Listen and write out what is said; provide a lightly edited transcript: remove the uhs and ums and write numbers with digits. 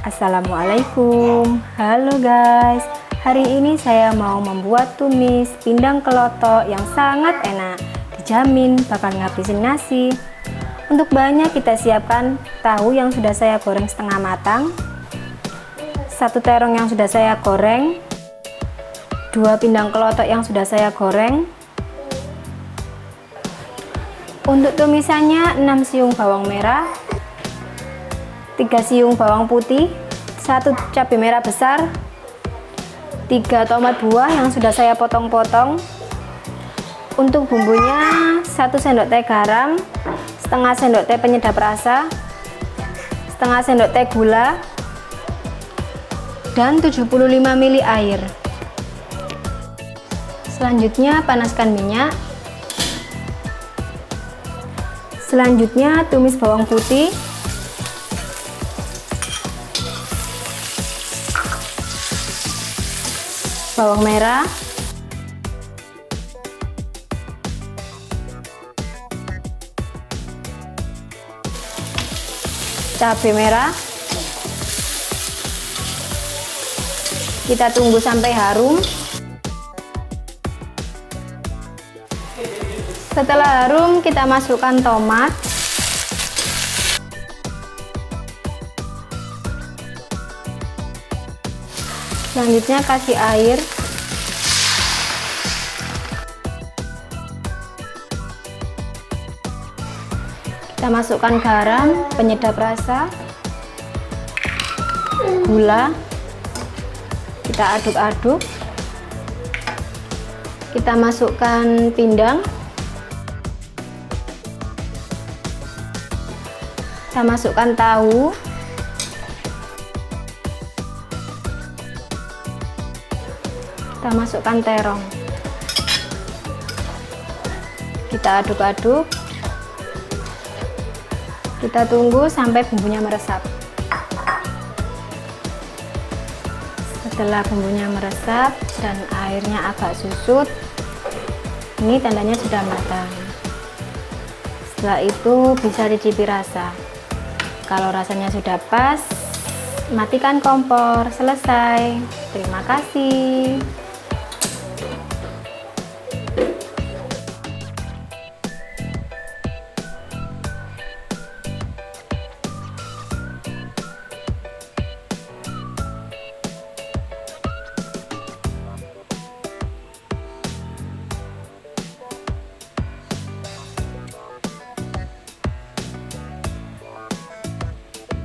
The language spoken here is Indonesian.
Assalamualaikum, halo guys. Hari ini saya mau membuat tumis pindang kelotok yang sangat enak, dijamin bakal ngabisin nasi. Untuk bahannya kita siapkan tahu yang sudah saya goreng setengah matang, 1 terong yang sudah saya goreng, 2 pindang kelotok yang sudah saya goreng. Untuk tumisannya 6 siung bawang merah, 3 siung bawang putih, 1 cabai merah besar, 3 tomat buah yang sudah saya potong-potong. Untuk bumbunya 1 sendok teh garam, setengah sendok teh penyedap rasa, setengah sendok teh gula, dan 75 ml air. Selanjutnya panaskan minyak. Selanjutnya tumis bawang putih, bawang merah, cabai merah. Kita tunggu sampai harum. Setelah harum, kita masukkan tomat, selanjutnya kasih air, kita masukkan garam, penyedap rasa, gula, kita aduk-aduk, kita masukkan pindang, kita masukkan tahu, kita masukkan terong, kita aduk-aduk, kita tunggu sampai bumbunya meresap. Setelah bumbunya meresap dan airnya agak susut, ini tandanya sudah matang. Setelah itu bisa dicicipi rasa. Kalau rasanya sudah pas, matikan kompor. Selesai. Terima kasih.